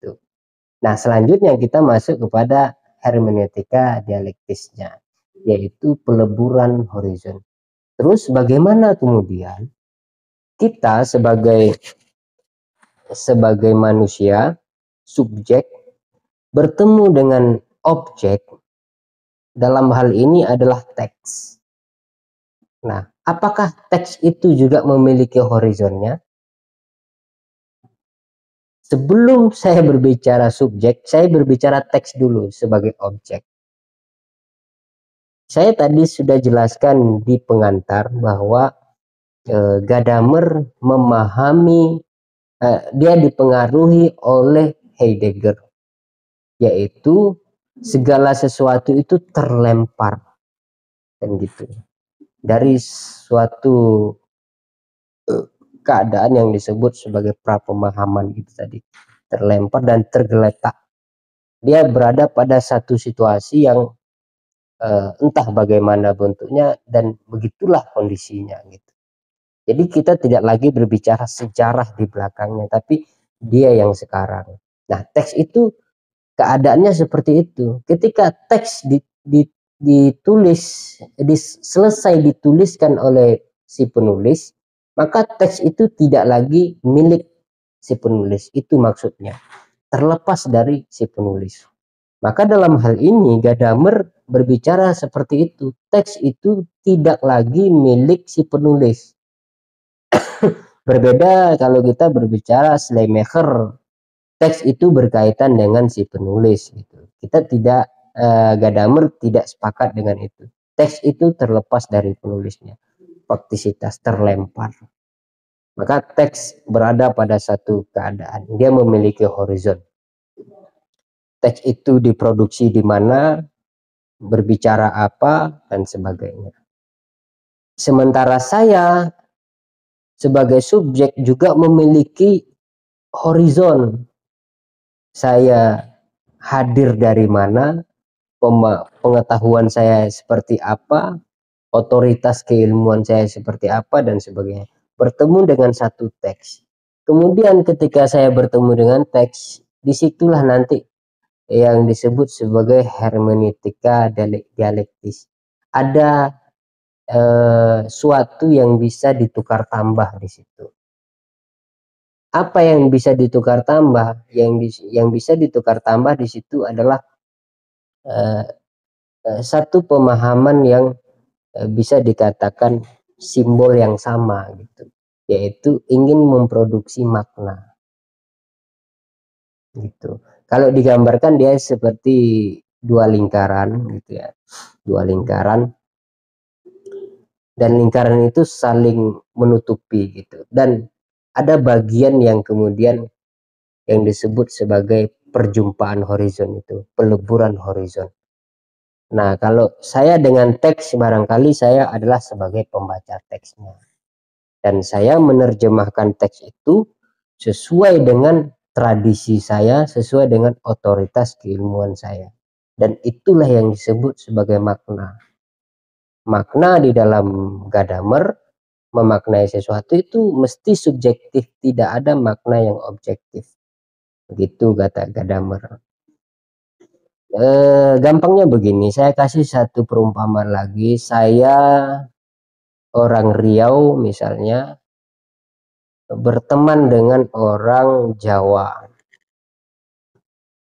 gitu. Nah, selanjutnya kita masuk kepada hermeneutika dialektisnya, yaitu peleburan horizon. Terus bagaimana kemudian kita sebagai manusia, subjek, bertemu dengan objek, dalam hal ini adalah teks. Nah, apakah teks itu juga memiliki horizonnya? Sebelum saya berbicara subjek, saya berbicara teks dulu sebagai objek. Saya tadi sudah jelaskan di pengantar bahwa Gadamer memahami, dia dipengaruhi oleh Heidegger, yaitu segala sesuatu itu terlempar, kan gitu, dari suatu keadaan yang disebut sebagai prapemahaman itu tadi, terlempar dan tergeletak. Dia berada pada satu situasi yang entah bagaimana bentuknya dan begitulah kondisinya gitu. Jadi kita tidak lagi berbicara sejarah di belakangnya, tapi dia yang sekarang. Nah, teks itu keadaannya seperti itu. Ketika teks selesai dituliskan oleh si penulis, maka teks itu tidak lagi milik si penulis. Itu maksudnya, terlepas dari si penulis. Maka dalam hal ini Gadamer berbicara seperti itu. Teks itu tidak lagi milik si penulis. Berbeda kalau kita berbicara Schleiermacher, teks itu berkaitan dengan si penulis gitu. Kita tidak, Gadamer tidak sepakat dengan itu. Teks itu terlepas dari penulisnya, faktisitas, terlempar. Maka teks berada pada satu keadaan, dia memiliki horizon. Teks itu diproduksi di mana, berbicara apa, dan sebagainya. Sementara saya sebagai subjek juga memiliki horizon. Saya hadir dari mana, pengetahuan saya seperti apa, otoritas keilmuan saya seperti apa, dan sebagainya. Bertemu dengan satu teks. Kemudian ketika saya bertemu dengan teks, disitulah nanti yang disebut sebagai hermeneutika dialektis. Ada suatu yang bisa ditukar tambah di situ. Apa yang bisa ditukar tambah? Yang bisa ditukar tambah di situ adalah satu pemahaman yang bisa dikatakan simbol yang sama gitu, yaitu ingin memproduksi makna gitu. Kalau digambarkan dia seperti dua lingkaran gitu ya, dua lingkaran, dan lingkaran itu saling menutupi gitu, dan ada bagian yang kemudian yang disebut sebagai perjumpaan horizon, itu peleburan horizon. Nah, kalau saya dengan teks, barangkali saya adalah sebagai pembaca teksnya, dan saya menerjemahkan teks itu sesuai dengan tradisi saya, sesuai dengan otoritas keilmuan saya, dan itulah yang disebut sebagai makna. Makna di dalam Gadamer, memaknai sesuatu itu mesti subjektif, tidak ada makna yang objektif. Begitu kata Gadamer. Gampangnya begini, saya kasih satu perumpamaan lagi. Saya orang Riau misalnya berteman dengan orang Jawa.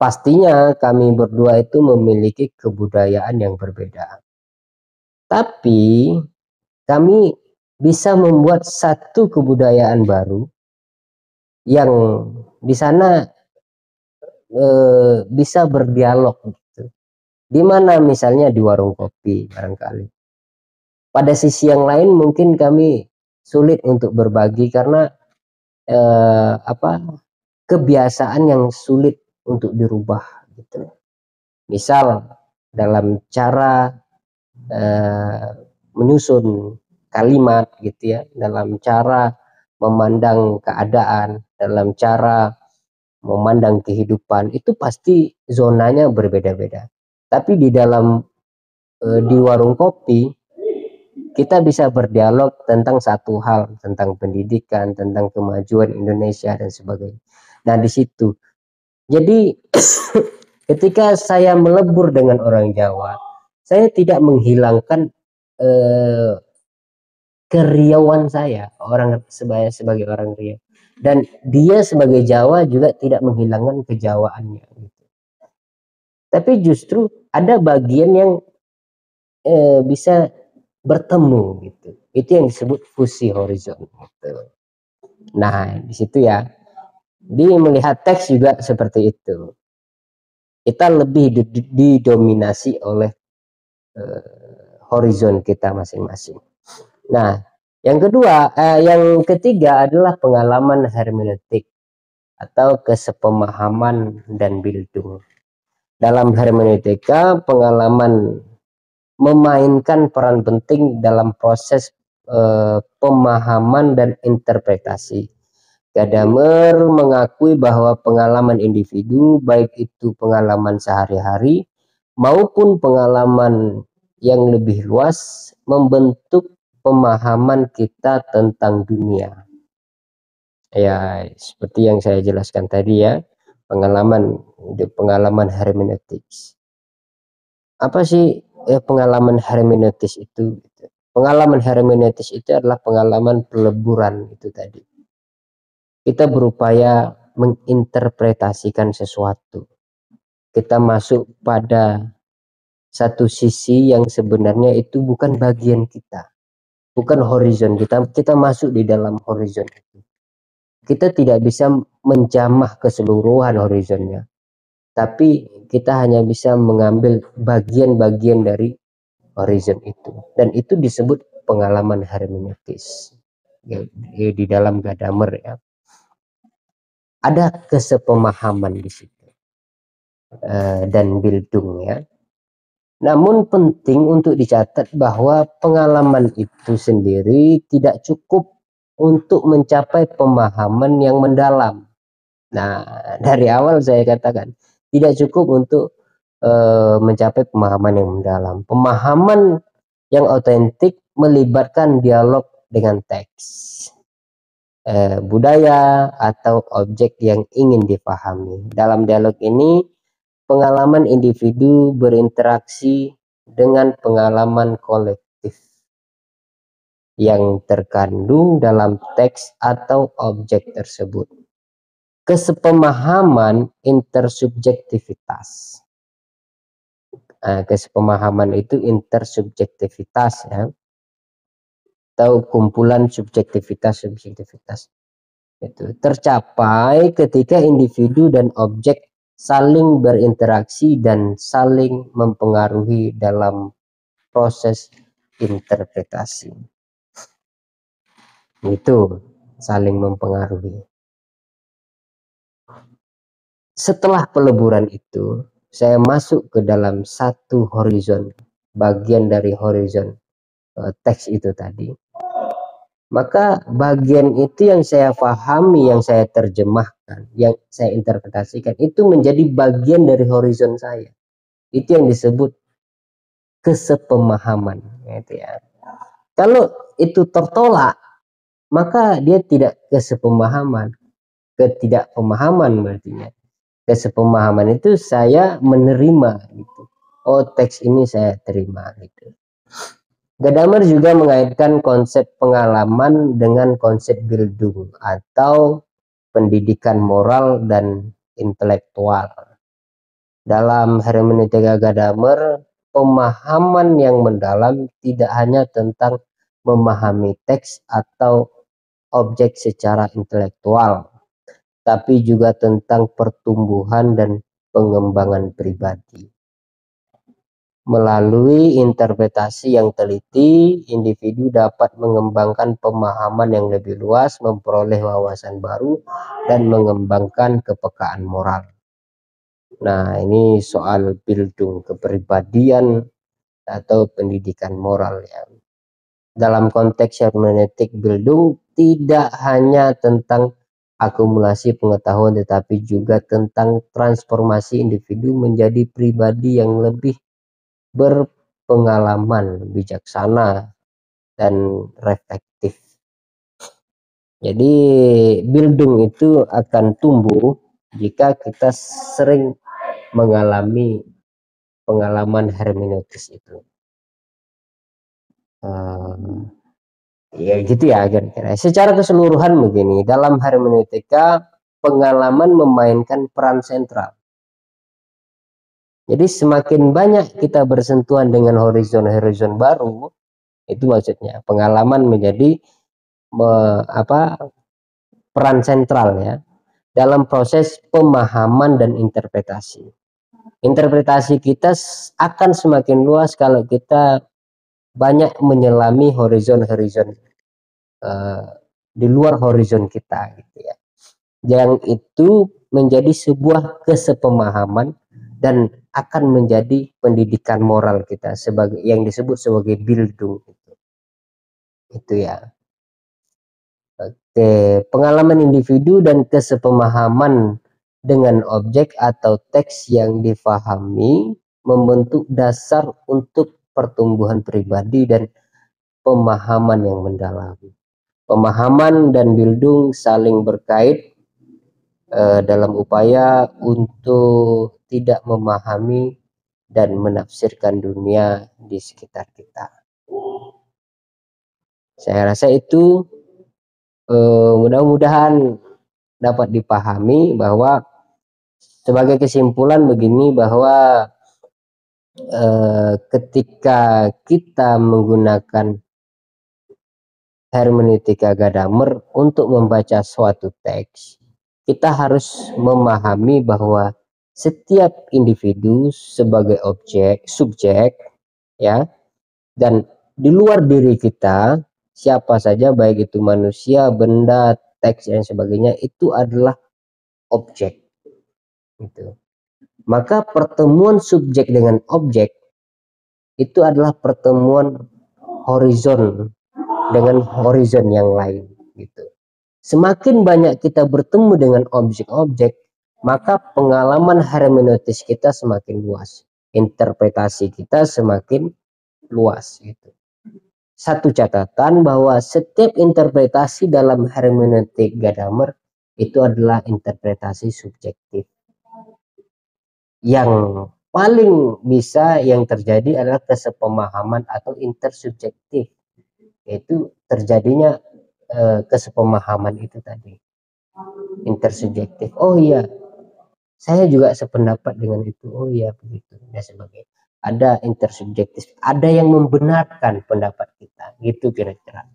Pastinya kami berdua itu memiliki kebudayaan yang berbeda. Tapi kami bisa membuat satu kebudayaan baru yang di sana bisa berdialog gitu. Di mana misalnya di warung kopi barangkali. Pada sisi yang lain mungkin kami sulit untuk berbagi karena kebiasaan yang sulit untuk dirubah gitu. Misal dalam cara menyusun kalimat gitu ya, dalam cara memandang keadaan, dalam cara memandang kehidupan, itu pasti zonanya berbeda-beda. Tapi di dalam di warung kopi kita bisa berdialog tentang satu hal, tentang pendidikan, tentang kemajuan Indonesia dan sebagainya. Nah, di situ Jadi ketika saya melebur dengan orang Jawa, saya tidak menghilangkan eh, keriauan saya, orang sebagai orang Riau, dan dia sebagai Jawa juga tidak menghilangkan kejawaannya gitu. Tapi justru ada bagian yang bisa bertemu gitu. Itu yang disebut fusi horizon gitu. Nah, di situ ya. Di melihat teks juga seperti itu. Kita lebih didominasi oleh horizon kita masing-masing. Nah, yang ketiga adalah pengalaman hermeneutik atau kesepemahaman dan bildung. Dalam hermeneutika, pengalaman memainkan peran penting dalam proses pemahaman dan interpretasi. Gadamer mengakui bahwa pengalaman individu, baik itu pengalaman sehari-hari maupun pengalaman yang lebih luas, membentuk pemahaman kita tentang dunia. Ya, seperti yang saya jelaskan tadi ya, pengalaman hermeneutis. Apa sih pengalaman hermeneutis itu? Pengalaman hermeneutis itu adalah pengalaman peleburan itu tadi. Kita berupaya menginterpretasikan sesuatu. Kita masuk pada satu sisi yang sebenarnya itu bukan bagian kita, bukan horizon kita. Kita masuk di dalam horizon itu. Kita tidak bisa menjamah keseluruhan horizonnya, tapi kita hanya bisa mengambil bagian-bagian dari horizon itu, dan itu disebut pengalaman hermeneutis ya, di dalam Gadamer ya. Ada kesepemahaman di situ dan bildung ya. Namun penting untuk dicatat bahwa pengalaman itu sendiri tidak cukup untuk mencapai pemahaman yang mendalam. Nah, dari awal saya katakan tidak cukup untuk mencapai pemahaman yang mendalam. Pemahaman yang otentik melibatkan dialog dengan teks, budaya, atau objek yang ingin dipahami. Dalam dialog ini, pengalaman individu berinteraksi dengan pengalaman kolektif yang terkandung dalam teks atau objek tersebut. Kesepemahaman intersubjektivitas. Kesepemahaman itu intersubjektivitas ya, atau kumpulan subjektivitas itu tercapai ketika individu dan objek saling berinteraksi dan saling mempengaruhi dalam proses interpretasi. Itu saling mempengaruhi. Setelah peleburan itu, saya masuk ke dalam satu horizon, bagian dari horizon teks itu tadi. Maka bagian itu yang saya pahami, yang saya terjemahkan, yang saya interpretasikan, itu menjadi bagian dari horizon saya. Itu yang disebut kesepemahaman. Gitu ya. Kalau itu tertolak, maka dia tidak kesepemahaman, ketidakpemahaman berarti. Kesepemahaman itu saya menerima gitu. Oh, teks ini saya terima gitu. Gadamer juga mengaitkan konsep pengalaman dengan konsep bildung atau pendidikan moral dan intelektual. Dalam hermeneutika Gadamer, pemahaman yang mendalam tidak hanya tentang memahami teks atau objek secara intelektual, tapi juga tentang pertumbuhan dan pengembangan pribadi. Melalui interpretasi yang teliti, individu dapat mengembangkan pemahaman yang lebih luas, memperoleh wawasan baru, dan mengembangkan kepekaan moral. Nah, ini soal bildung kepribadian atau pendidikan moral ya. Dalam konteks hermeneutik bildung tidak hanya tentang akumulasi pengetahuan, tetapi juga tentang transformasi individu menjadi pribadi yang lebih berpengalaman, bijaksana, dan reflektif. Jadi bildung itu akan tumbuh jika kita sering mengalami pengalaman hermeneutis itu. Ya gitu ya kira-kira. Secara keseluruhan begini, dalam hermeneutika pengalaman memainkan peran sentral. Jadi semakin banyak kita bersentuhan dengan horizon-horizon baru, itu maksudnya pengalaman menjadi peran sentral ya dalam proses pemahaman dan interpretasi. Interpretasi kita akan semakin luas kalau kita banyak menyelami horizon-horizon di luar horizon kita gitu ya. Yang itu menjadi sebuah kesepemahaman dan akan menjadi pendidikan moral kita sebagai yang disebut sebagai Bildung itu ya. Oke, pengalaman individu dan kesepemahaman dengan objek atau teks yang difahami membentuk dasar untuk pertumbuhan pribadi dan pemahaman yang mendalam. Pemahaman dan Bildung saling berkait dalam upaya untuk tidak memahami dan menafsirkan dunia di sekitar kita. Saya rasa itu mudah-mudahan dapat dipahami bahwa sebagai kesimpulan begini bahwa ketika kita menggunakan hermeneutika Gadamer untuk membaca suatu teks, kita harus memahami bahwa setiap individu sebagai subjek ya, dan di luar diri kita siapa saja baik itu manusia, benda, teks dan sebagainya itu adalah objek gitu. Maka pertemuan subjek dengan objek itu adalah pertemuan horizon dengan horizon yang lain gitu. Semakin banyak kita bertemu dengan objek-objek, maka pengalaman hermeneutis kita semakin luas, interpretasi kita semakin luas gitu. Satu catatan bahwa setiap interpretasi dalam hermeneutik Gadamer itu adalah interpretasi subjektif. Yang paling bisa yang terjadi adalah kesepemahaman atau intersubjektif, yaitu terjadinya kesepemahaman itu tadi, intersubjektif. Oh iya, saya juga sependapat dengan itu. Oh iya begitu dan sebagainya. Ada intersubjektif, ada yang membenarkan pendapat kita, gitu kira-kira.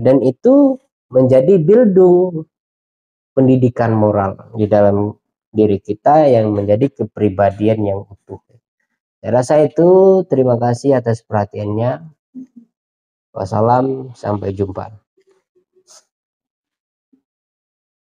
Dan itu menjadi Bildung, pendidikan moral di dalam diri kita yang menjadi kepribadian yang utuh. Saya rasa itu. Terima kasih atas perhatiannya. Wassalam, sampai jumpa.